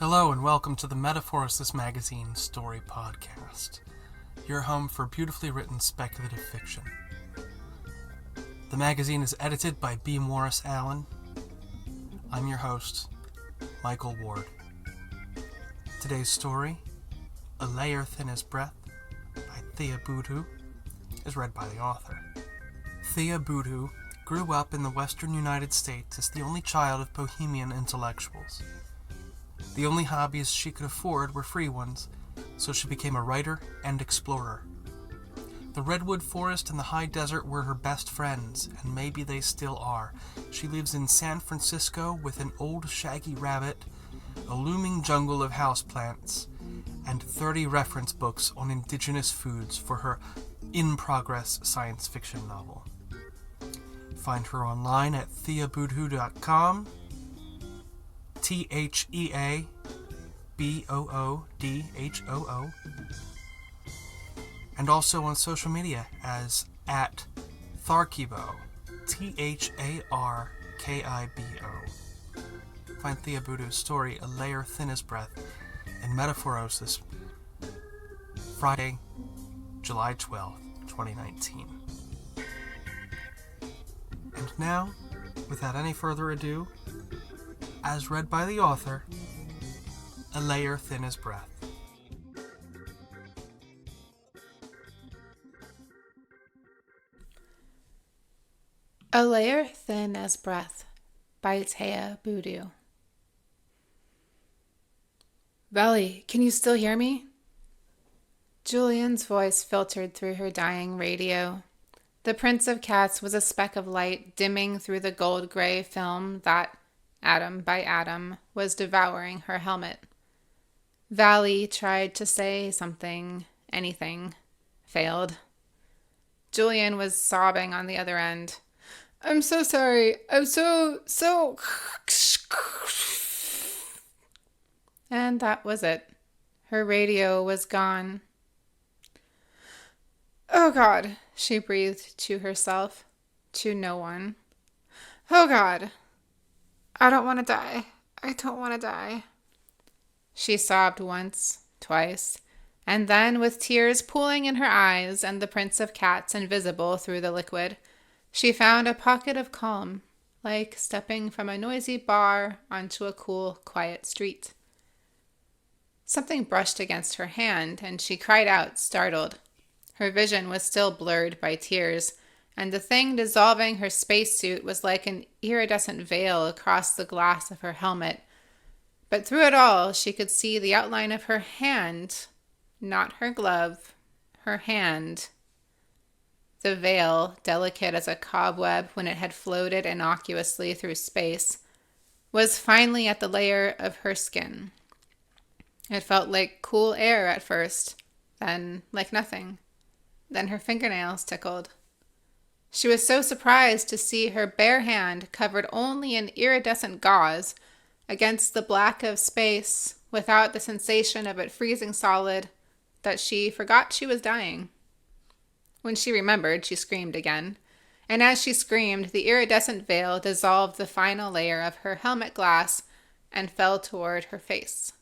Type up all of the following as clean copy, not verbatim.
Hello and welcome to the Metaphorosis magazine story podcast, your home for beautifully written speculative fiction. The magazine is edited by B. Morris Allen. I'm your host, Michael Ward. Today's story, A Layer Thin as Breath, by Thea Boodhoo, is read by the author. Thea Boodhoo grew up in the western United States as the only child of Bohemian intellectuals. The only hobbies she could afford were free ones, so she became a writer and explorer. The redwood forest and the high desert were her best friends, and maybe they still are. She lives in San Francisco with an old shaggy rabbit, a looming jungle of houseplants, and 30 reference books on indigenous foods for her in-progress science fiction novel. Find her online at theaboodhoo.com, TheaBoodhoo, and also on social media as at Tharkibo, THARKIBO. Find Thea Boodhoo's story, A Layer Thin as Breath, in Metaphorosis, Friday, July 12th, 2019. And now, without any further ado, as read by the author, A Layer Thin as Breath. A Layer Thin as Breath by Thea Boodhoo. Belly, can you still hear me? Julian's voice filtered through her dying radio. The Prince of Cats was a speck of light dimming through the gold-gray film that, atom by atom, was devouring her helmet. Valley tried to say something, anything, failed. Julian was sobbing on the other end. I'm so sorry. I'm so... And that was it. Her radio was gone. Oh God, she breathed to herself, to no one. Oh God. I don't want to die. I don't want to die. She sobbed once, twice, and then, with tears pooling in her eyes and the Prince of Cats invisible through the liquid, she found a pocket of calm, like stepping from a noisy bar onto a cool, quiet street. Something brushed against her hand, and she cried out, startled. Her vision was still blurred by tears, and the thing dissolving her spacesuit was like an iridescent veil across the glass of her helmet. But through it all, she could see the outline of her hand, not her glove, her hand. The veil, delicate as a cobweb when it had floated innocuously through space, was finally at the layer of her skin. It felt like cool air at first, then like nothing. Then her fingernails tickled. She was so surprised to see her bare hand covered only in iridescent gauze against the black of space without the sensation of it freezing solid that she forgot she was dying. When she remembered, she screamed again, and as she screamed, the iridescent veil dissolved the final layer of her helmet glass and fell toward her face.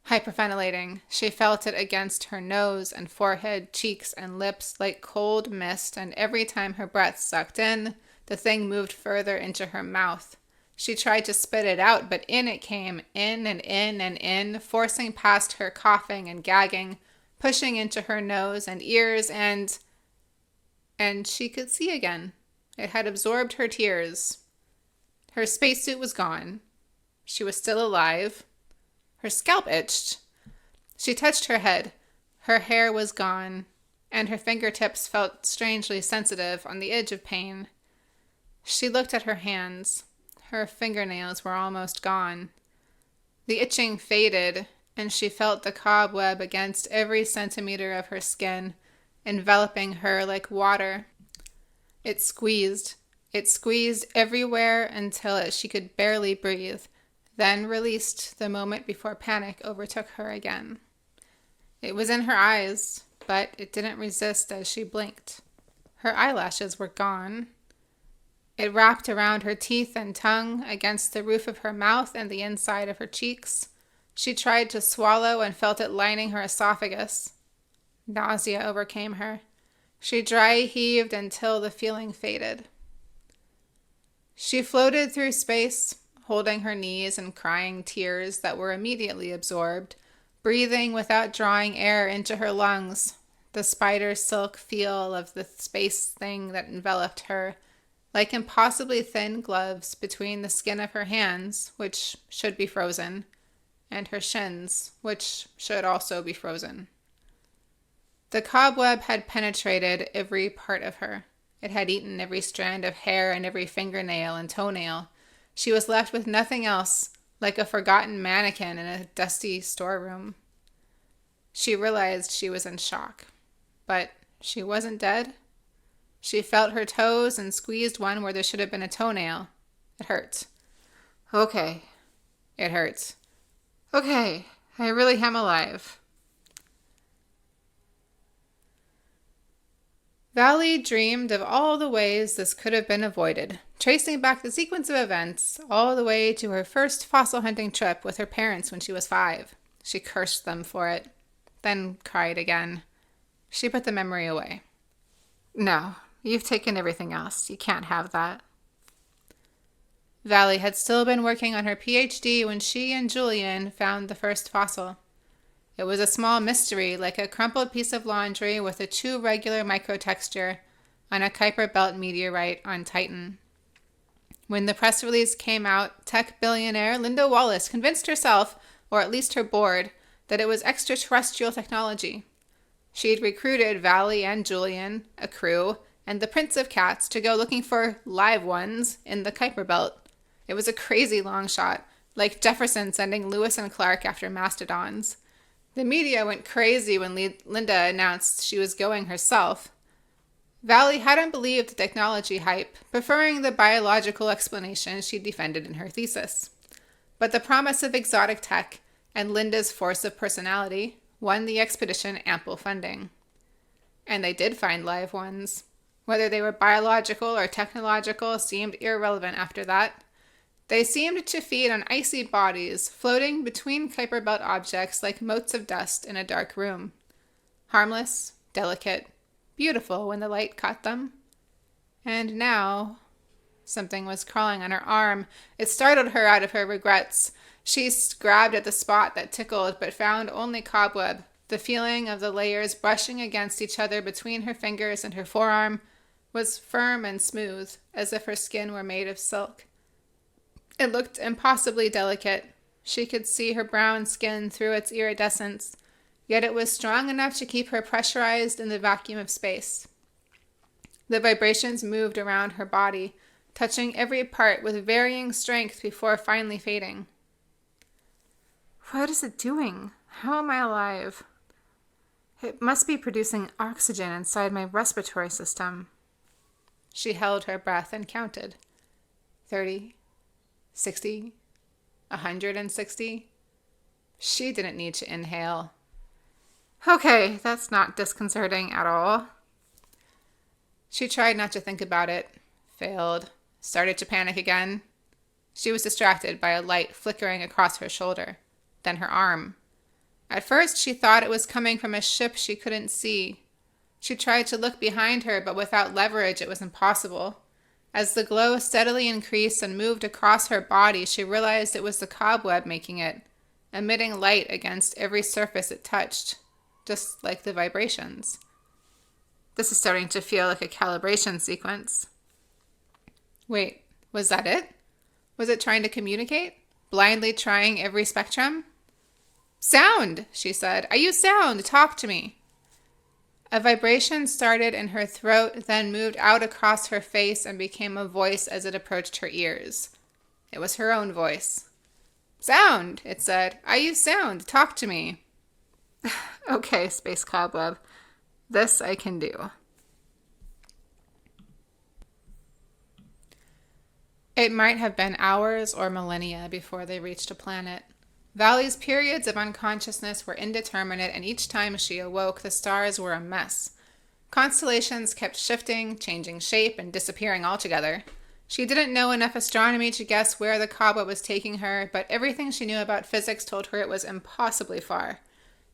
Hyperventilating, she felt it against her nose and forehead, cheeks and lips like cold mist, and every time her breath sucked in, the thing moved further into her mouth. She tried to spit it out, but in it came, in and in and in, forcing past her coughing and gagging, pushing into her nose and ears, and she could see again. It had absorbed her tears. Her spacesuit was gone. She was still alive. Her scalp itched. She touched her head. Her hair was gone, and her fingertips felt strangely sensitive on the edge of pain. She looked at her hands. Her fingernails were almost gone. The itching faded, and she felt the cobweb against every centimeter of her skin, enveloping her like water. It squeezed everywhere until she could barely breathe, then released the moment before panic overtook her again. It was in her eyes, but it didn't resist as she blinked. Her eyelashes were gone. It wrapped around her teeth and tongue, against the roof of her mouth and the inside of her cheeks. She tried to swallow and felt it lining her esophagus. Nausea overcame her. She dry heaved until the feeling faded. She floated through space, holding her knees and crying tears that were immediately absorbed, breathing without drawing air into her lungs, the spider silk feel of the space thing that enveloped her, like impossibly thin gloves between the skin of her hands, which should be frozen, and her shins, which should also be frozen. The cobweb had penetrated every part of her. It had eaten every strand of hair and every fingernail and toenail. She was left with nothing else, like a forgotten mannequin in a dusty storeroom. She realized she was in shock. But she wasn't dead. She felt her toes and squeezed one where there should have been a toenail. It hurt. Okay. It hurts. Okay, I really am alive. Valley dreamed of all the ways this could have been avoided, tracing back the sequence of events all the way to her first fossil hunting trip with her parents when she was 5. She cursed them for it, then cried again. She put the memory away. No, you've taken everything else. You can't have that. Valley had still been working on her PhD when she and Julian found the first fossil. It was a small mystery, like a crumpled piece of laundry with a too regular microtexture on a Kuiper Belt meteorite on Titan. When the press release came out, tech billionaire Linda Wallace convinced herself, or at least her board, that it was extraterrestrial technology. She'd recruited Valley and Julian, a crew, and the Prince of Cats to go looking for live ones in the Kuiper Belt. It was a crazy long shot, like Jefferson sending Lewis and Clark after mastodons. The media went crazy when Linda announced she was going herself. Valley hadn't believed the technology hype, preferring the biological explanation she defended in her thesis. But the promise of exotic tech and Linda's force of personality won the expedition ample funding. And they did find live ones. Whether they were biological or technological seemed irrelevant after that. They seemed to feed on icy bodies floating between Kuiper Belt objects like motes of dust in a dark room. Harmless, delicate, beautiful when the light caught them. And now, something was crawling on her arm. It startled her out of her regrets. She grabbed at the spot that tickled, but found only cobweb. The feeling of the layers brushing against each other between her fingers and her forearm was firm and smooth, as if her skin were made of silk. It looked impossibly delicate. She could see her brown skin through its iridescence, yet it was strong enough to keep her pressurized in the vacuum of space. The vibrations moved around her body, touching every part with varying strength before finally fading. What is it doing? How am I alive? It must be producing oxygen inside my respiratory system. She held her breath and counted. 30, 60, 160. She didn't need to inhale. Okay, that's not disconcerting at all. She tried not to think about it, failed, started to panic again. She was distracted by a light flickering across her shoulder, then her arm. At first, she thought it was coming from a ship she couldn't see. She tried to look behind her, but without leverage, it was impossible. As the glow steadily increased and moved across her body, she realized it was the cobweb making it, emitting light against every surface it touched, just like the vibrations. This is starting to feel like a calibration sequence. Wait, was that it? Was it trying to communicate? Blindly trying every spectrum? Sound, she said. I use sound. Talk to me. A vibration started in her throat, then moved out across her face and became a voice as it approached her ears. It was her own voice. Sound, it said. I use sound. Talk to me. Okay, Space Cobweb. This I can do. It might have been hours or millennia before they reached a planet. Valley's periods of unconsciousness were indeterminate, and each time she awoke, the stars were a mess. Constellations kept shifting, changing shape, and disappearing altogether. She didn't know enough astronomy to guess where the cobweb was taking her, but everything she knew about physics told her it was impossibly far.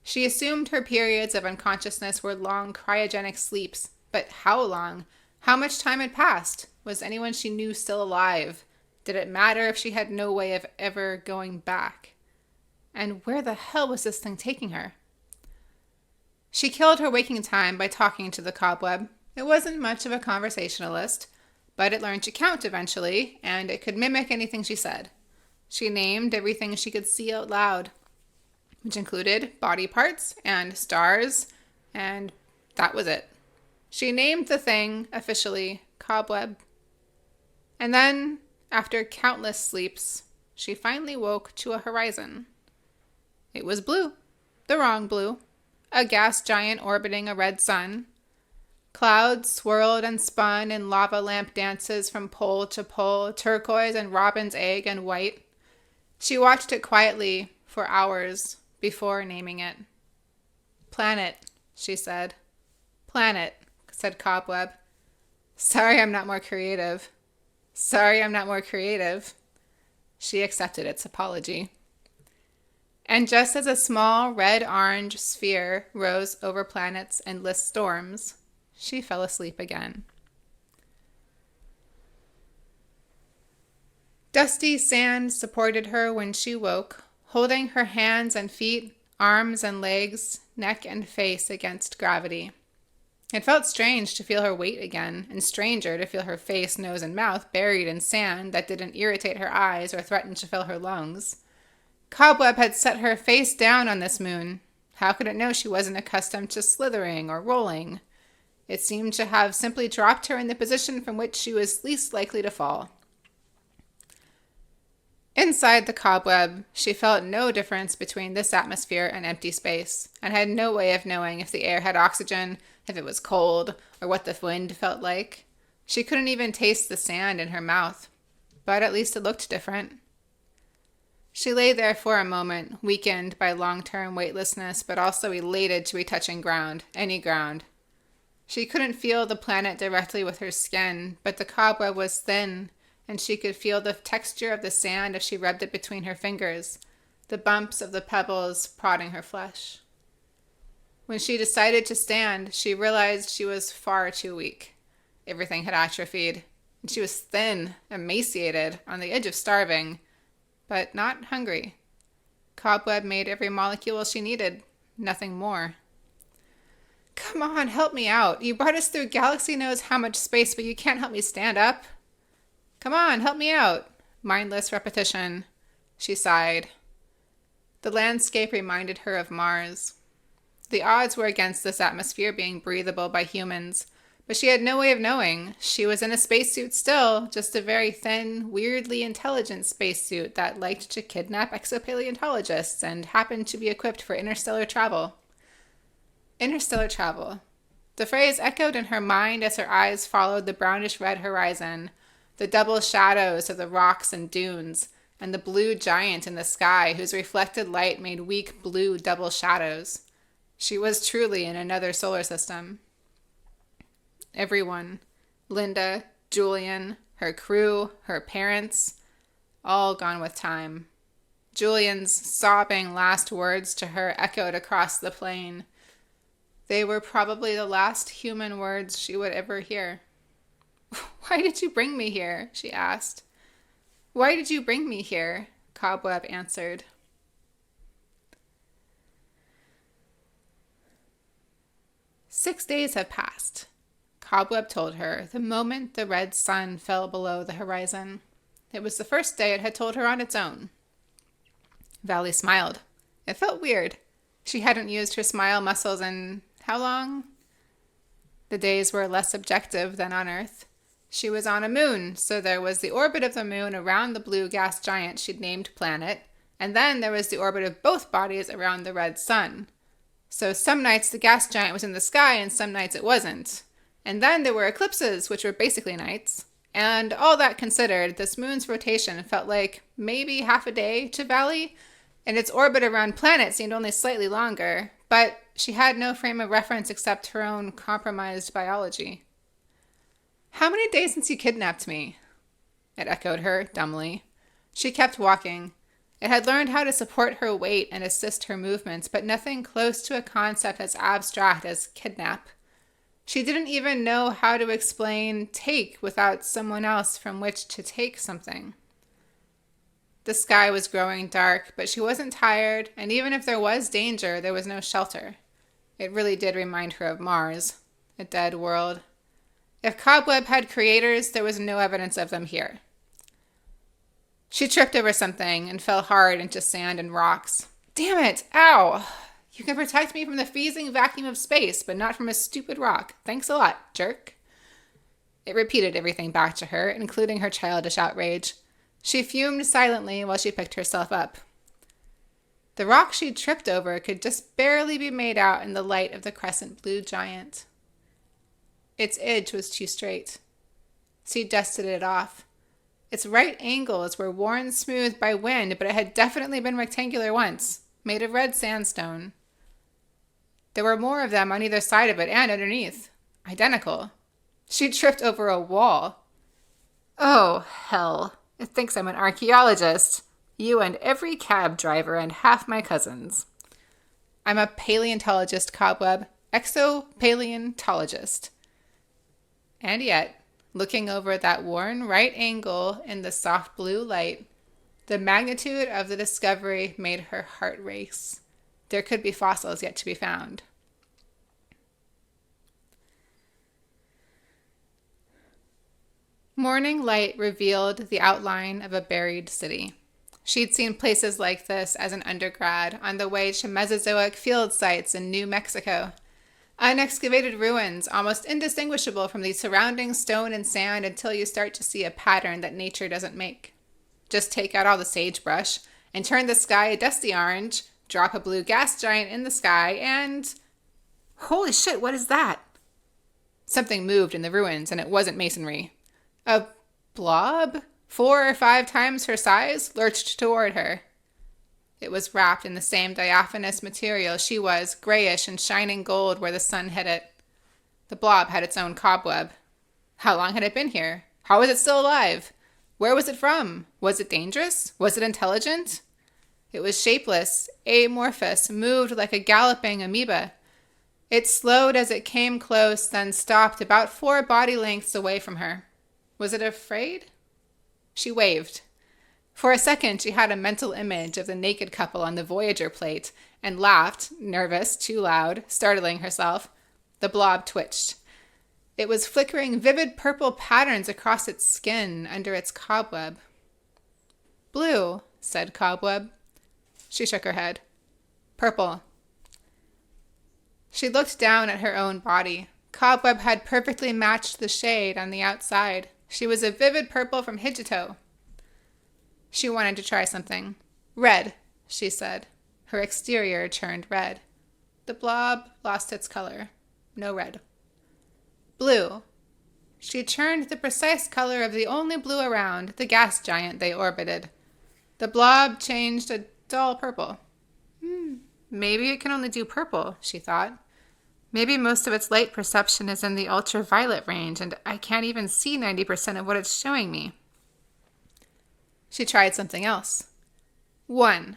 She assumed her periods of unconsciousness were long cryogenic sleeps, but how long? How much time had passed? Was anyone she knew still alive? Did it matter if she had no way of ever going back? And where the hell was this thing taking her? She killed her waking time by talking to the cobweb. It wasn't much of a conversationalist, but it learned to count eventually, and it could mimic anything she said. She named everything she could see out loud, which included body parts and stars, and that was it. She named the thing, officially, Cobweb. And then, after countless sleeps, she finally woke to a horizon. It was blue. The wrong blue. A gas giant orbiting a red sun. Clouds swirled and spun in lava lamp dances from pole to pole, turquoise and robin's egg and white. She watched it quietly for hours before naming it. Planet, she said. Planet, said Cobweb. Sorry I'm not more creative. Sorry I'm not more creative. She accepted its apology. And just as a small red-orange sphere rose over planet's endless storms, she fell asleep again. Dusty sand supported her when she woke, holding her hands and feet, arms and legs, neck and face against gravity. It felt strange to feel her weight again, and stranger to feel her face, nose, and mouth buried in sand that didn't irritate her eyes or threaten to fill her lungs. Cobweb had set her face down on this moon. How could it know she wasn't accustomed to slithering or rolling? It seemed to have simply dropped her in the position from which she was least likely to fall. Inside the cobweb, she felt no difference between this atmosphere and empty space, and had no way of knowing if the air had oxygen, if it was cold, or what the wind felt like. She couldn't even taste the sand in her mouth, but at least it looked different. She lay there for a moment, weakened by long-term weightlessness, but also elated to be touching ground, any ground. She couldn't feel the planet directly with her skin, but the cobweb was thin, and she could feel the texture of the sand if she rubbed it between her fingers, the bumps of the pebbles prodding her flesh. When she decided to stand, she realized she was far too weak. Everything had atrophied, and she was thin, emaciated, on the edge of starving, but not hungry. Cobweb made every molecule she needed, nothing more. Come on, help me out. You brought us through galaxy knows how much space, but you can't help me stand up. Come on, help me out. Mindless repetition. She sighed. The landscape reminded her of Mars. The odds were against this atmosphere being breathable by humans, but she had no way of knowing. She was in a spacesuit still, just a very thin, weirdly intelligent spacesuit that liked to kidnap exopaleontologists and happened to be equipped for interstellar travel. Interstellar travel. The phrase echoed in her mind as her eyes followed the brownish-red horizon, the double shadows of the rocks and dunes, and the blue giant in the sky whose reflected light made weak blue double shadows. She was truly in another solar system. Everyone, Linda, Julian, her crew, her parents, all gone with time. Julian's sobbing last words to her echoed across the plain. They were probably the last human words she would ever hear. Why did you bring me here? She asked. Why did you bring me here? Cobweb answered. "6 days have passed," Cobweb told her the moment the red sun fell below the horizon. It was the first day it had told her on its own. Valley smiled. It felt weird. She hadn't used her smile muscles in how long? The days were less objective than on Earth. She was on a moon, so there was the orbit of the moon around the blue gas giant she'd named Planet, and then there was the orbit of both bodies around the red sun. So some nights the gas giant was in the sky and some nights it wasn't. And then there were eclipses, which were basically nights. And all that considered, this moon's rotation felt like maybe half a day to Valley, and its orbit around Planet seemed only slightly longer, but she had no frame of reference except her own compromised biology. "How many days since you kidnapped me?" It echoed her dumbly. She kept walking. It had learned how to support her weight and assist her movements, but nothing close to a concept as abstract as kidnap. She didn't even know how to explain take without someone else from which to take something. The sky was growing dark, but she wasn't tired, and even if there was danger, there was no shelter. It really did remind her of Mars, a dead world. If Cobweb had creators, there was no evidence of them here. She tripped over something and fell hard into sand and rocks. Damn it! Ow! You can protect me from the freezing vacuum of space, but not from a stupid rock. Thanks a lot, jerk. It repeated everything back to her, including her childish outrage. She fumed silently while she picked herself up. The rock she'd tripped over could just barely be made out in the light of the crescent blue giant. Its edge was too straight. She dusted it off. Its right angles were worn smooth by wind, but it had definitely been rectangular once, made of red sandstone. There were more of them on either side of it and underneath. Identical. She tripped over a wall. Oh, hell. It thinks I'm an archaeologist. You and every cab driver and half my cousins. I'm a paleontologist, Cobweb. Exopaleontologist. And yet, looking over that worn right angle in the soft blue light, the magnitude of the discovery made her heart race. There could be fossils yet to be found. Morning light revealed the outline of a buried city. She'd seen places like this as an undergrad on the way to Mesozoic field sites in New Mexico. Unexcavated ruins, almost indistinguishable from the surrounding stone and sand until you start to see a pattern that nature doesn't make. Just take out all the sagebrush and turn the sky a dusty orange, drop a blue gas giant in the sky, and... Holy shit, what is that? Something moved in the ruins, and it wasn't masonry. A blob, 4 or 5 times her size, lurched toward her. It was wrapped in the same diaphanous material she was, grayish and shining gold where the sun hit it. The blob had its own cobweb. How long had it been here? How was it still alive? Where was it from? Was it dangerous? Was it intelligent? It was shapeless, amorphous, moved like a galloping amoeba. It slowed as it came close, then stopped about 4 body lengths away from her. Was it afraid? She waved. For a second, she had a mental image of the naked couple on the Voyager plate and laughed, nervous, too loud, startling herself. The blob twitched. It was flickering vivid purple patterns across its skin under its cobweb. Blue, said Cobweb. She shook her head. Purple. She looked down at her own body. Cobweb had perfectly matched the shade on the outside. She was a vivid purple from head to toe. She wanted to try something. Red, she said. Her exterior turned red. The blob lost its color. No red. Blue. She turned the precise color of the only blue around, the gas giant they orbited. The blob changed a dull purple. Maybe it can only do purple, she thought. Maybe most of its light perception is in the ultraviolet range, and I can't even see 90% of what it's showing me. She tried something else. 1.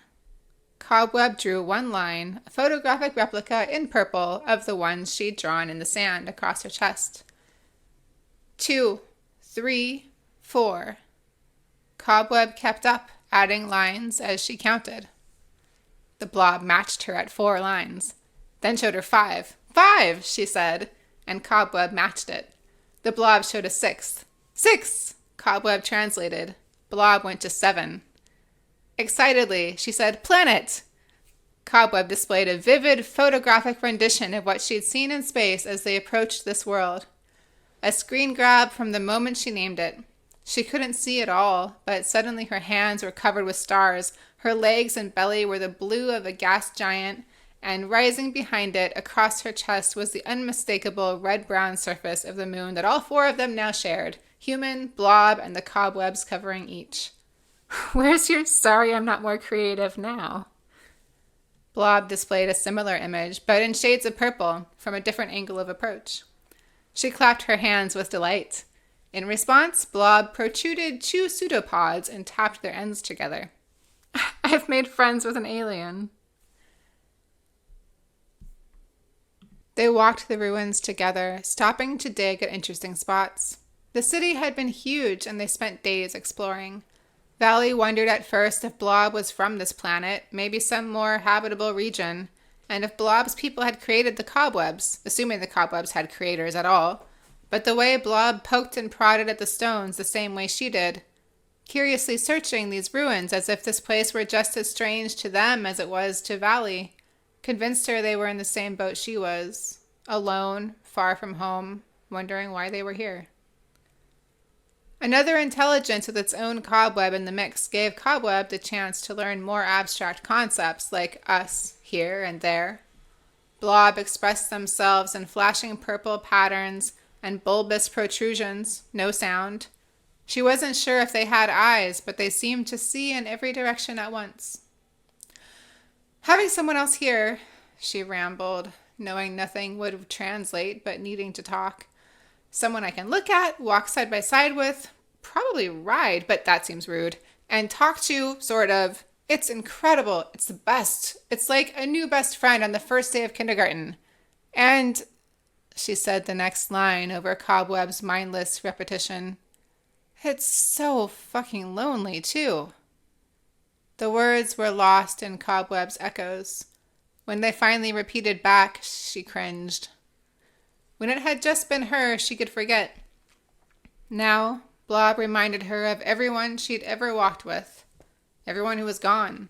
Cobweb drew 1 line, a photographic replica in purple of the ones she'd drawn in the sand across her chest. 2, 3, 4. Cobweb kept up, adding lines as she counted. The blob matched her at 4 lines, then showed her 5. 5, she said, and Cobweb matched it. The blob showed a 6th. 6, Cobweb translated. Blob went to 7. Excitedly, she said, Planet! Cobweb displayed a vivid photographic rendition of what she'd seen in space as they approached this world. A screen grab from the moment she named it. She couldn't see it all, but suddenly her hands were covered with stars, her legs and belly were the blue of a gas giant, and rising behind it across her chest was the unmistakable red-brown surface of the moon that all 4 of them now shared. Human, blob, and the cobwebs covering each. Where's your sorry I'm not more creative now? Blob displayed a similar image, but in shades of purple, from a different angle of approach. She clapped her hands with delight. In response, Blob protruded 2 pseudopods and tapped their ends together. I've made friends with an alien. They walked the ruins together, stopping to dig at interesting spots. The city had been huge, and they spent days exploring. Valley wondered at first if Blob was from this planet, maybe some more habitable region, and if Blob's people had created the cobwebs, assuming the cobwebs had creators at all. But the way Blob poked and prodded at the stones the same way she did, curiously searching these ruins as if this place were just as strange to them as it was to Valley, convinced her they were in the same boat she was, alone, far from home, wondering why they were here. Another intelligence with its own cobweb in the mix gave Cobweb the chance to learn more abstract concepts like us, here and there. Blob expressed themselves in flashing purple patterns and bulbous protrusions, no sound. She wasn't sure if they had eyes, but they seemed to see in every direction at once. Having someone else here, she rambled, knowing nothing would translate but needing to talk. Someone I can look at, walk side by side with, probably ride, but that seems rude, and talk to, sort of. It's incredible. It's the best. It's like a new best friend on the first day of kindergarten. And, she said the next line over Cobweb's mindless repetition, it's so fucking lonely, too. The words were lost in Cobweb's echoes. When they finally repeated back, she cringed. When it had just been her, she could forget. Now, Blob reminded her of everyone she'd ever walked with, everyone who was gone.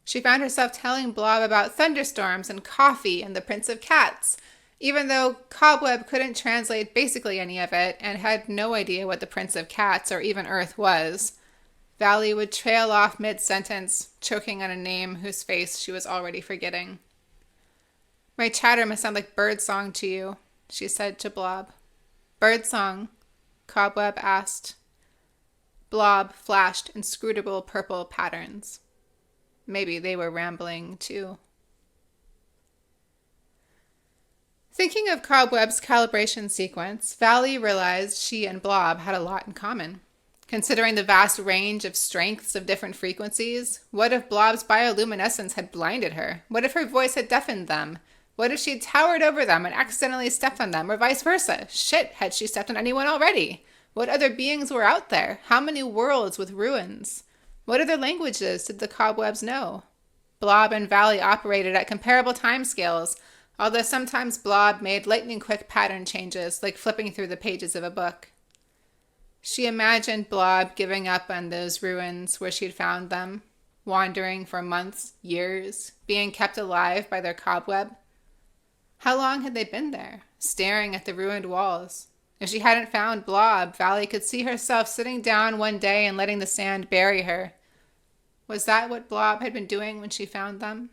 She found herself telling Blob about thunderstorms and coffee and the Prince of Cats, even though Cobweb couldn't translate basically any of it and had no idea what the Prince of Cats or even Earth was. Valley would trail off mid-sentence, choking on a name whose face she was already forgetting. My chatter must sound like birdsong to you, she said to Blob. Birdsong? Cobweb asked. Blob flashed inscrutable purple patterns. Maybe they were rambling, too. Thinking of Cobweb's calibration sequence, Valley realized she and Blob had a lot in common. Considering the vast range of strengths of different frequencies, what if Blob's bioluminescence had blinded her? What if her voice had deafened them? What if she'd towered over them and accidentally stepped on them, or vice versa? Shit, had she stepped on anyone already? What other beings were out there? How many worlds with ruins? What other languages did the Cobwebs know? Blob and Valley operated at comparable timescales, although sometimes Blob made lightning-quick pattern changes, like flipping through the pages of a book. She imagined Blob giving up on those ruins where she'd found them, wandering for months, years, being kept alive by their cobweb. How long had they been there, staring at the ruined walls? If she hadn't found Blob, Valley could see herself sitting down one day and letting the sand bury her. Was that what Blob had been doing when she found them?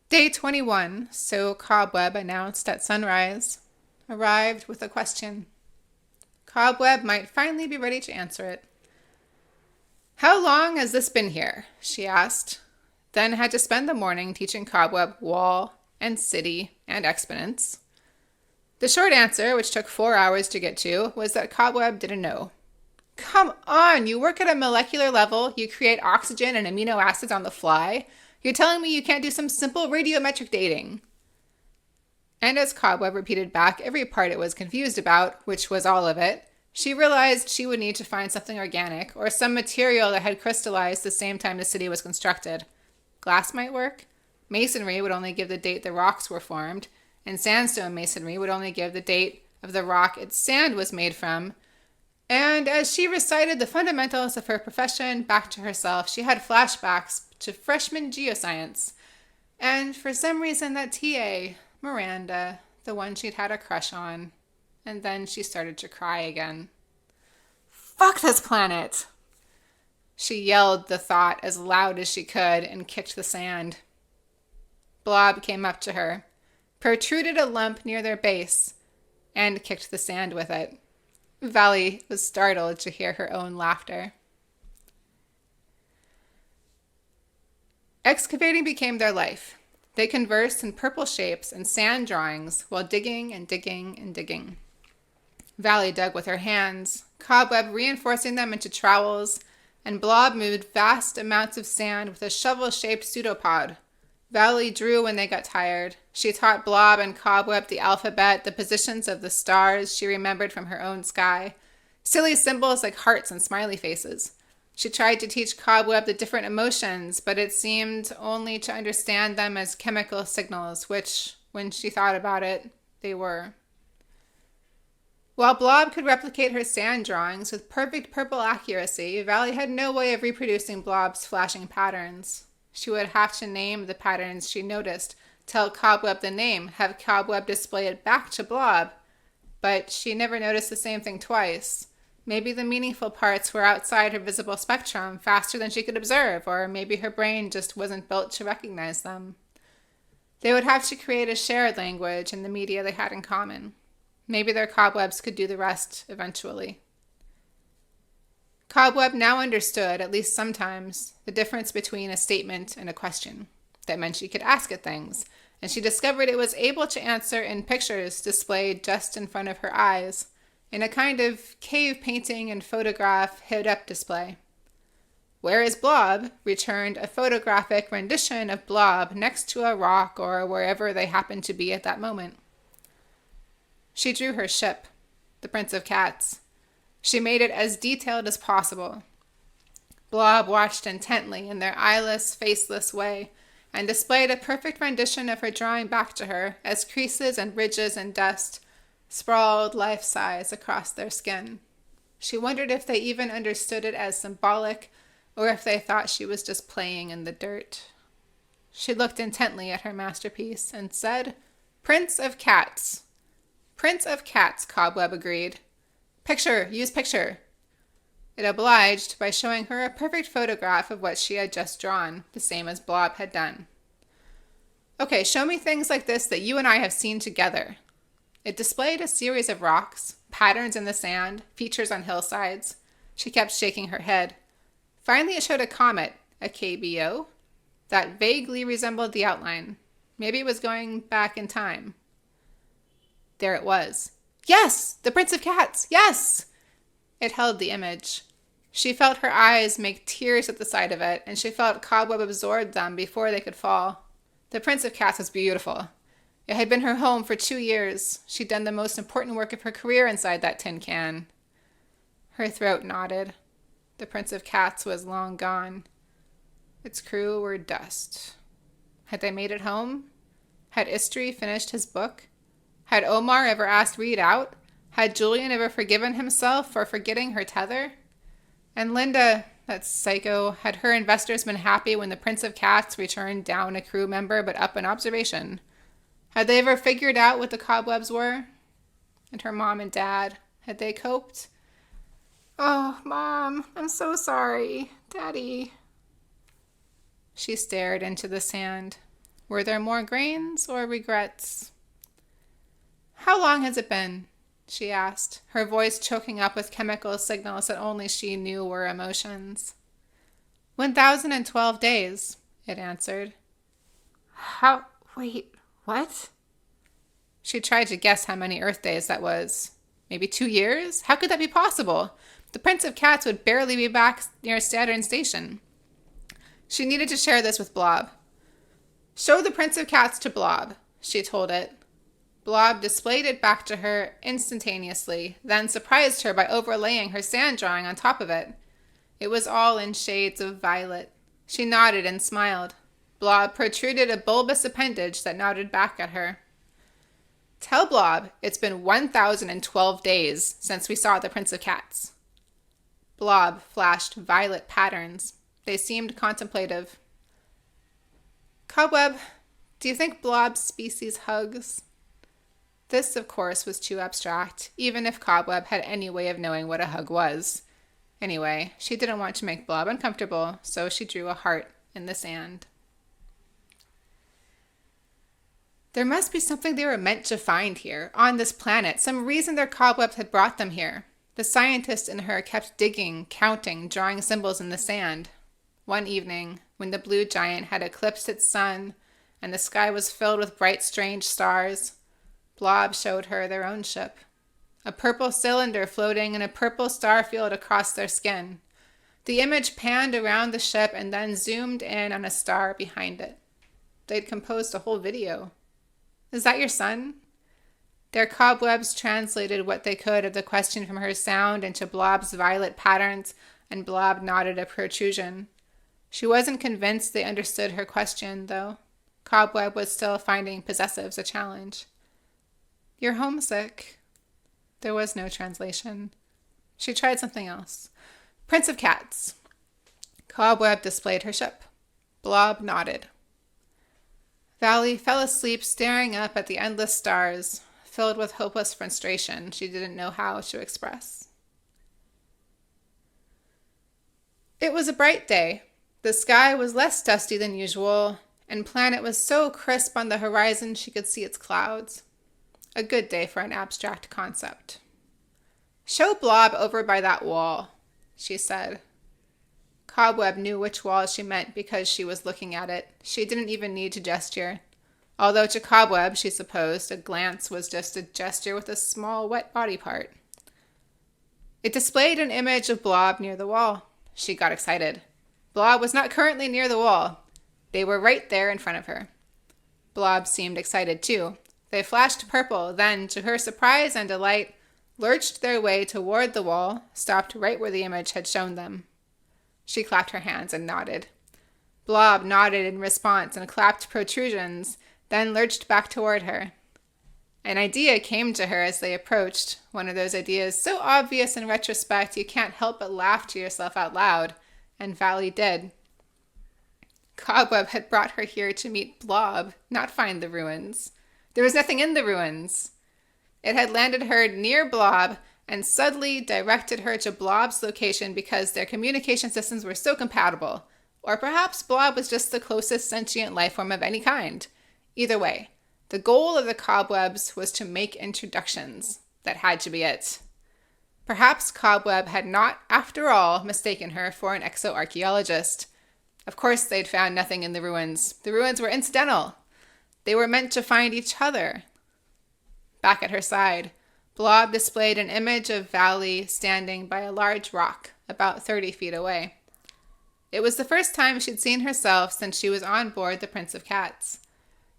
Day 21, so Cobweb announced at sunrise, arrived with a question. Cobweb might finally be ready to answer it. How long has this been here? She asked, then had to spend the morning teaching Cobweb wall and city and exponents. The short answer, which took 4 hours to get to, was that Cobweb didn't know. Come on, you work at a molecular level, you create oxygen and amino acids on the fly. You're telling me you can't do some simple radiometric dating. And as Cobweb repeated back every part it was confused about, which was all of it, she realized she would need to find something organic or some material that had crystallized the same time the city was constructed. Glass might work. Masonry would only give the date the rocks were formed, and sandstone masonry would only give the date of the rock its sand was made from. And as she recited the fundamentals of her profession back to herself, she had flashbacks to freshman geoscience. And for some reason that TA, Miranda, the one she'd had a crush on. And then she started to cry again. Fuck this planet! She yelled the thought as loud as she could and kicked the sand. Blob came up to her, protruded a lump near their base, and kicked the sand with it. Valley was startled to hear her own laughter. Excavating became their life. They conversed in purple shapes and sand drawings while digging and digging and digging. Valley dug with her hands, Cobweb reinforcing them into trowels, and Blob moved vast amounts of sand with a shovel-shaped pseudopod. Valley drew when they got tired. She taught Blob and Cobweb the alphabet, the positions of the stars she remembered from her own sky, silly symbols like hearts and smiley faces. She tried to teach Cobweb the different emotions, but it seemed only to understand them as chemical signals, which, when she thought about it, they were. While Blob could replicate her sand drawings with perfect purple accuracy, Valley had no way of reproducing Blob's flashing patterns. She would have to name the patterns she noticed, tell Cobweb the name, have Cobweb display it back to Blob. But she never noticed the same thing twice. Maybe the meaningful parts were outside her visible spectrum faster than she could observe, or maybe her brain just wasn't built to recognize them. They would have to create a shared language in the media they had in common. Maybe their cobwebs could do the rest eventually. Cobweb now understood, at least sometimes, the difference between a statement and a question. That meant she could ask it things, and she discovered it was able to answer in pictures displayed just in front of her eyes, in a kind of cave painting and photograph hid-up display. Where is Blob? Returned a photographic rendition of Blob next to a rock or wherever they happened to be at that moment. She drew her ship, the Prince of Cats. She made it as detailed as possible. Blob watched intently in their eyeless, faceless way, and displayed a perfect rendition of her drawing back to her, as creases and ridges and dust sprawled life-size across their skin. She wondered if they even understood it as symbolic, or if they thought she was just playing in the dirt. She looked intently at her masterpiece and said, "Prince of Cats." "Prince of Cats," Cobweb agreed. "Picture, use picture." It obliged by showing her a perfect photograph of what she had just drawn, the same as Blob had done. "Okay, show me things like this that you and I have seen together." It displayed a series of rocks, patterns in the sand, features on hillsides. She kept shaking her head. Finally, it showed a comet, a KBO, that vaguely resembled the outline. Maybe it was going back in time. There it was. Yes! The Prince of Cats! Yes! It held the image. She felt her eyes make tears at the sight of it, and she felt Cobweb absorb them before they could fall. The Prince of Cats was beautiful. It had been her home for 2 years. She'd done the most important work of her career inside that tin can. Her throat knotted. The Prince of Cats was long gone. Its crew were dust. Had they made it home? Had Istri finished his book? Had Omar ever asked Reed out? Had Julian ever forgiven himself for forgetting her tether? And Linda, that psycho, had her investors been happy when the Prince of Cats returned down a crew member but up an observation? Had they ever figured out what the cobwebs were? And her mom and dad, had they coped? "Oh, Mom, I'm so sorry. Daddy." She stared into the sand. Were there more grains or regrets? "How long has it been?" she asked, her voice choking up with chemical signals that only she knew were emotions. 1,012 days, it answered. Wait, what? She tried to guess how many Earth days that was. Maybe 2 years? How could that be possible? The Prince of Cats would barely be back near Saturn Station. She needed to share this with Blob. "Show the Prince of Cats to Blob," she told it. Blob displayed it back to her instantaneously, then surprised her by overlaying her sand drawing on top of it. It was all in shades of violet. She nodded and smiled. Blob protruded a bulbous appendage that nodded back at her. "Tell Blob it's been 1,012 days since we saw the Prince of Cats." Blob flashed violet patterns. They seemed contemplative. "Cobweb, do you think Blob's species hugs?" This, of course, was too abstract, even if Cobweb had any way of knowing what a hug was. Anyway, she didn't want to make Blob uncomfortable, so she drew a heart in the sand. There must be something they were meant to find here, on this planet, some reason their cobwebs had brought them here. The scientist in her kept digging, counting, drawing symbols in the sand. One evening, when the blue giant had eclipsed its sun, and the sky was filled with bright, strange stars. Blob showed her their own ship. A purple cylinder floating in a purple star field across their skin. The image panned around the ship and then zoomed in on a star behind it. They'd composed a whole video. Is that your son? Their cobwebs translated what they could of the question from her sound into Blob's violet patterns, and Blob nodded a protrusion. She wasn't convinced they understood her question, though. Cobweb was still finding possessives a challenge. You're homesick. There was no translation. She tried something else. Prince of Cats. Cobweb displayed her ship. Blob nodded. Valley fell asleep staring up at the endless stars, filled with hopeless frustration she didn't know how to express. It was a bright day. The sky was less dusty than usual, and planet was so crisp on the horizon she could see its clouds. A good day for an abstract concept. Show Blob over by that wall, she said. Cobweb knew which wall she meant because she was looking at it. She didn't even need to gesture. Although to Cobweb, she supposed, a glance was just a gesture with a small wet body part. It displayed an image of Blob near the wall. She got excited. Blob was not currently near the wall. They were right there in front of her. Blob seemed excited too. They flashed purple, then, to her surprise and delight, lurched their way toward the wall, stopped right where the image had shown them. She clapped her hands and nodded. Blob nodded in response and clapped protrusions, then lurched back toward her. An idea came to her as they approached, one of those ideas so obvious in retrospect you can't help but laugh to yourself out loud, and Valley did. Cobweb had brought her here to meet Blob, not find the ruins. There was nothing in the ruins. It had landed her near Blob and subtly directed her to Blob's location because their communication systems were so compatible. Or perhaps Blob was just the closest sentient life form of any kind. Either way, the goal of the cobwebs was to make introductions. That had to be it. Perhaps Cobweb had not, after all, mistaken her for an exoarcheologist. Of course, they'd found nothing in the ruins. The ruins were incidental. They were meant to find each other. Back at her side, Blob displayed an image of Valley standing by a large rock about 30 feet away. It was the first time she'd seen herself since she was on board the Prince of Cats.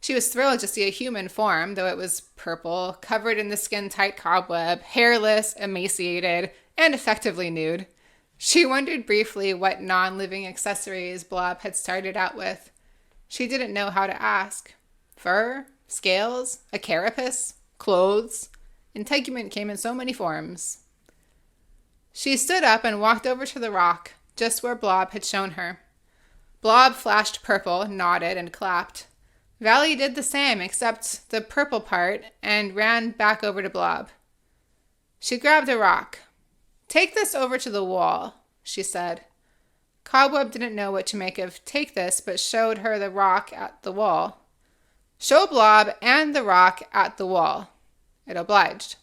She was thrilled to see a human form, though it was purple, covered in the skin-tight cobweb, hairless, emaciated, and effectively nude. She wondered briefly what non-living accessories Blob had started out with. She didn't know how to ask. Fur? Scales? A carapace? Clothes? Integument came in so many forms. She stood up and walked over to the rock, just where Blob had shown her. Blob flashed purple, nodded, and clapped. Valley did the same, except the purple part, and ran back over to Blob. She grabbed a rock. Take this over to the wall, she said. Cobweb didn't know what to make of take this, but showed her the rock at the wall. Show Blob and the rock at the wall. It obliged.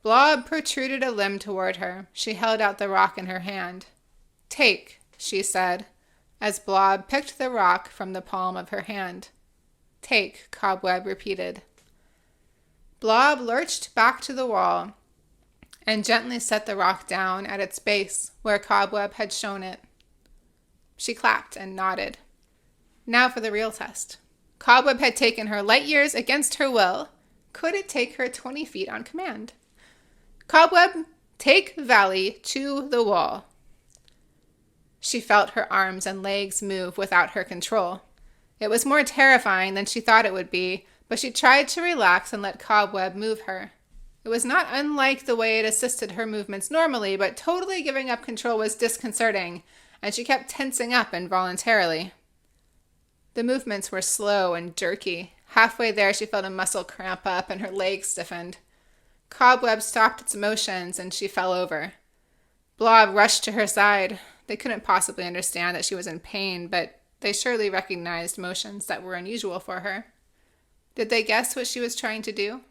Blob protruded a limb toward her. She held out the rock in her hand. Take, she said, as Blob picked the rock from the palm of her hand. Take, Cobweb repeated. Blob lurched back to the wall and gently set the rock down at its base where Cobweb had shown it. She clapped and nodded. Now for the real test. Cobweb had taken her light years against her will. Could it take her 20 feet on command? Cobweb, take Valley to the wall. She felt her arms and legs move without her control. It was more terrifying than she thought it would be, but she tried to relax and let Cobweb move her. It was not unlike the way it assisted her movements normally, but totally giving up control was disconcerting, and she kept tensing up involuntarily. The movements were slow and jerky. Halfway there, she felt a muscle cramp up and her legs stiffened. Cobweb stopped its motions and she fell over. Blob rushed to her side. They couldn't possibly understand that she was in pain, but they surely recognized motions that were unusual for her. Did they guess what she was trying to do?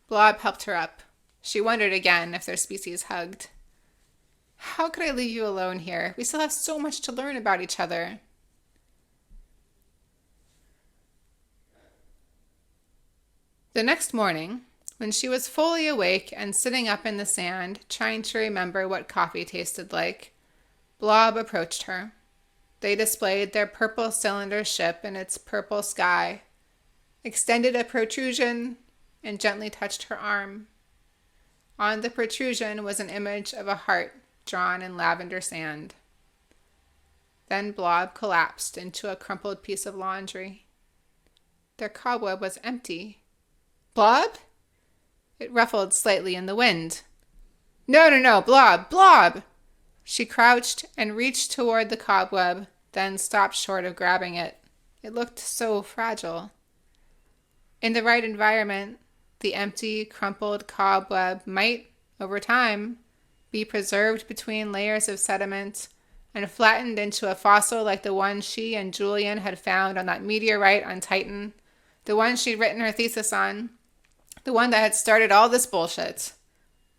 Blob helped her up. She wondered again if their species hugged. How could I leave you alone here? We still have so much to learn about each other. The next morning, when she was fully awake and sitting up in the sand, trying to remember what coffee tasted like, Blob approached her. They displayed their purple cylinder ship in its purple sky, extended a protrusion, and gently touched her arm. On the protrusion was an image of a heart drawn in lavender sand. Then Blob collapsed into a crumpled piece of laundry. Their cobweb was empty. Blob? It ruffled slightly in the wind. No, Blob, Blob! She crouched and reached toward the cobweb, then stopped short of grabbing it. It looked so fragile. In the right environment, the empty, crumpled cobweb might, over time, be preserved between layers of sediment and flattened into a fossil like the one she and Julian had found on that meteorite on Titan, the one she'd written her thesis on, the one that had started all this bullshit,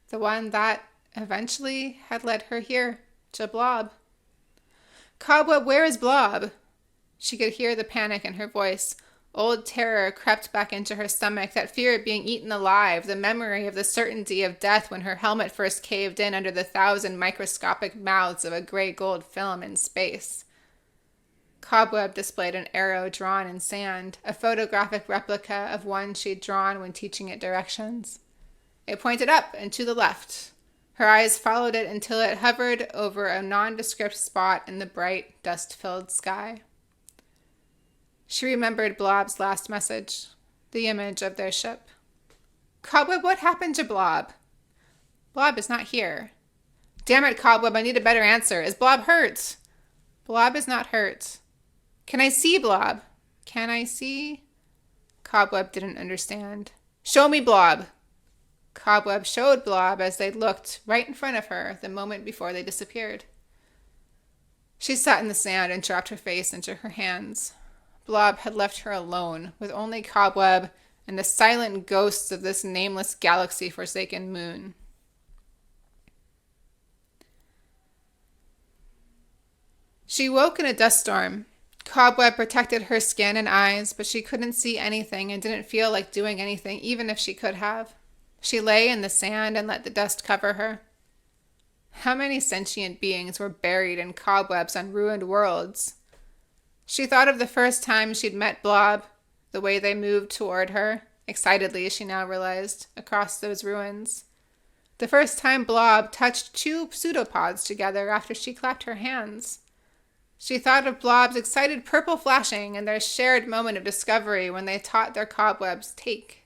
the one that eventually had led her here, to Blob. Cobweb, where is Blob? She could hear the panic in her voice. Old terror crept back into her stomach, that fear of being eaten alive, the memory of the certainty of death when her helmet first caved in under the 1,000 microscopic mouths of a gray gold film in space. Cobweb displayed an arrow drawn in sand, a photographic replica of one she'd drawn when teaching it directions. It pointed up and to the left. Her eyes followed it until it hovered over a nondescript spot in the bright, dust-filled sky. She remembered Blob's last message, the image of their ship. Cobweb, what happened to Blob? Blob is not here. Damn it, Cobweb, I need a better answer. Is Blob hurt? Blob is not hurt. Can I see Blob? Can I see? Cobweb didn't understand. Show me Blob. Cobweb showed Blob as they looked right in front of her the moment before they disappeared. She sat in the sand and dropped her face into her hands. Blob had left her alone, with only Cobweb and the silent ghosts of this nameless galaxy-forsaken moon. She woke in a dust storm. Cobweb protected her skin and eyes, but she couldn't see anything and didn't feel like doing anything, even if she could have. She lay in the sand and let the dust cover her. How many sentient beings were buried in cobwebs on ruined worlds? She thought of the first time she'd met Blob, the way they moved toward her, excitedly she now realized, across those ruins. The first time Blob touched 2 pseudopods together after she clapped her hands. She thought of Blob's excited purple flashing and their shared moment of discovery when they taught their cobwebs take.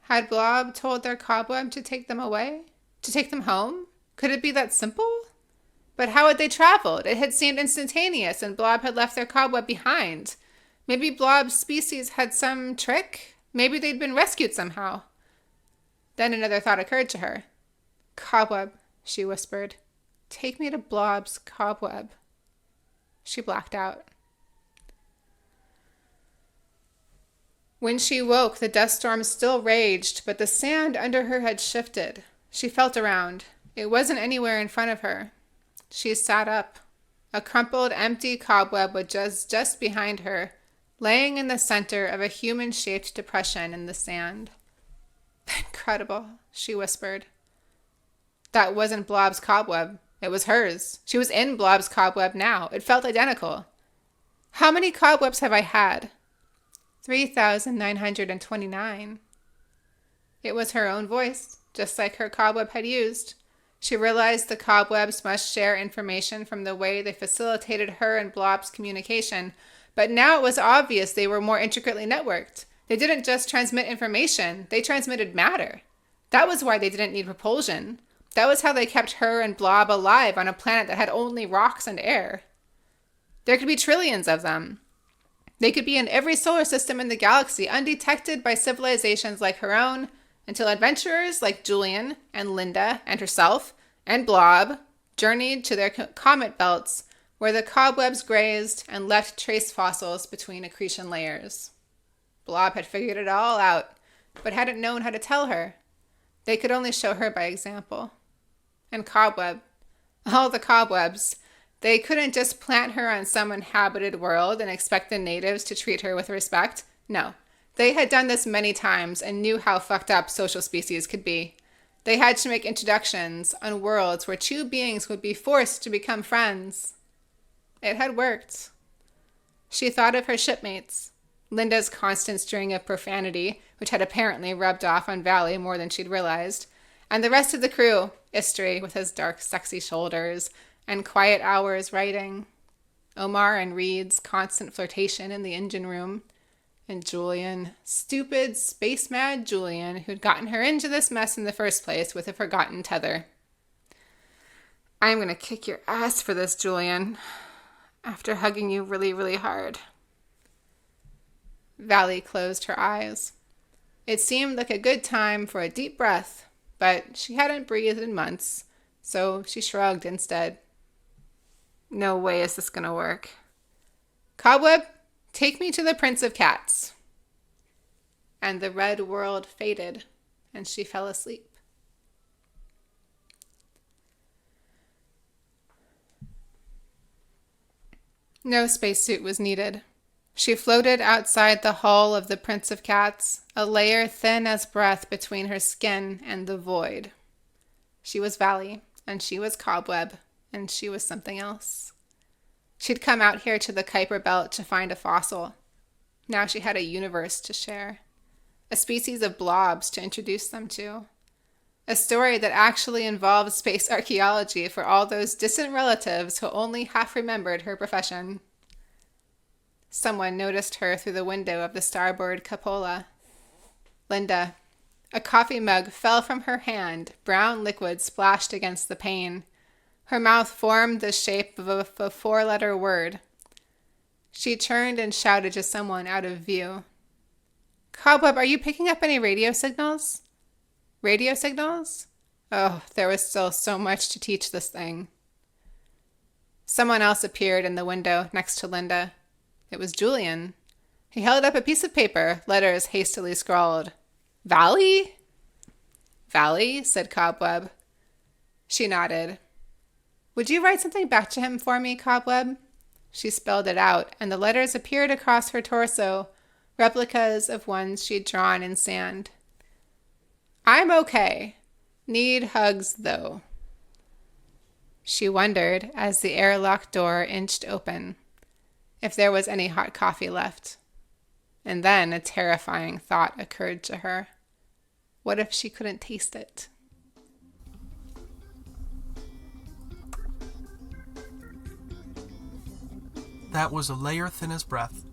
Had Blob told their cobweb to take them away? To take them home? Could it be that simple? But how had they traveled? It had seemed instantaneous, and Blob had left their cobweb behind. Maybe Blob's species had some trick? Maybe they'd been rescued somehow. Then another thought occurred to her. Cobweb, she whispered. Take me to Blob's cobweb. She blacked out. When she woke, the dust storm still raged, but the sand under her had shifted. She felt around. It wasn't anywhere in front of her. She sat up. A crumpled, empty cobweb was just behind her, laying in the center of a human-shaped depression in the sand. Incredible, she whispered. That wasn't Blob's cobweb. It was hers. She was in Blob's cobweb now. It felt identical. How many cobwebs have I had? 3,929. It was her own voice, just like her cobweb had used. She realized the cobwebs must share information from the way they facilitated her and Blob's communication, but now it was obvious they were more intricately networked. They didn't just transmit information, they transmitted matter. That was why they didn't need propulsion. That was how they kept her and Blob alive on a planet that had only rocks and air. There could be trillions of them. They could be in every solar system in the galaxy, undetected by civilizations like her own, until adventurers like Julian and Linda and herself and Blob journeyed to their comet belts where the cobwebs grazed and left trace fossils between accretion layers. Blob had figured it all out, but hadn't known how to tell her. They could only show her by example. And Cobweb, all the cobwebs, they couldn't just plant her on some inhabited world and expect the natives to treat her with respect. No, They had done this many times and knew how fucked up social species could be. They had to make introductions on worlds where two beings would be forced to become friends. It had worked. She thought of her shipmates, Linda's constant string of profanity, which had apparently rubbed off on Valley more than she'd realized, and the rest of the crew, Istri with his dark, sexy shoulders, and quiet hours writing, Omar and Reed's constant flirtation in the engine room, and Julian, stupid, space-mad Julian, who'd gotten her into this mess in the first place with a forgotten tether. I'm going to kick your ass for this, Julian, after hugging you really, really hard. Valley closed her eyes. It seemed like a good time for a deep breath, but she hadn't breathed in months, so she shrugged instead. No way is this going to work. Cobweb, take me to the Prince of Cats. And the red world faded, and she fell asleep. No spacesuit was needed. She floated outside the hull of the Prince of Cats, a layer thin as breath between her skin and the void. She was Valley, and she was Cobweb, and she was something else. She'd come out here to the Kuiper Belt to find a fossil. Now she had a universe to share. A species of blobs to introduce them to. A story that actually involved space archaeology for all those distant relatives who only half remembered her profession. Someone noticed her through the window of the starboard cupola. Linda. A coffee mug fell from her hand, brown liquid splashed against the pane. Her mouth formed the shape of a four-letter word. She turned and shouted to someone out of view. Cobweb, are you picking up any radio signals? Radio signals? Oh, there was still so much to teach this thing. Someone else appeared in the window next to Linda. It was Julian. He held up a piece of paper, letters hastily scrawled. Valley? Valley, said Cobweb. She nodded. Would you write something back to him for me, Cobweb? She spelled it out, and the letters appeared across her torso, replicas of ones she'd drawn in sand. I'm okay. Need hugs, though. She wondered, as the airlock door inched open, if there was any hot coffee left. And then a terrifying thought occurred to her. What if she couldn't taste it? That was A Layer Thin as Breath,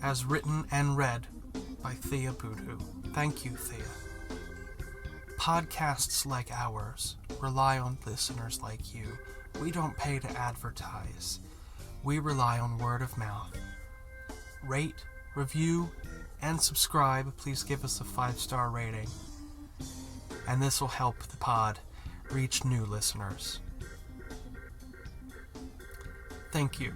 as written and read by Thea Boodhoo. Thank you, Thea. Podcasts like ours rely on listeners like you. We don't pay to advertise. We rely on word of mouth. Rate, review, and subscribe. Please give us a 5-star rating. And this will help the pod reach new listeners. Thank you.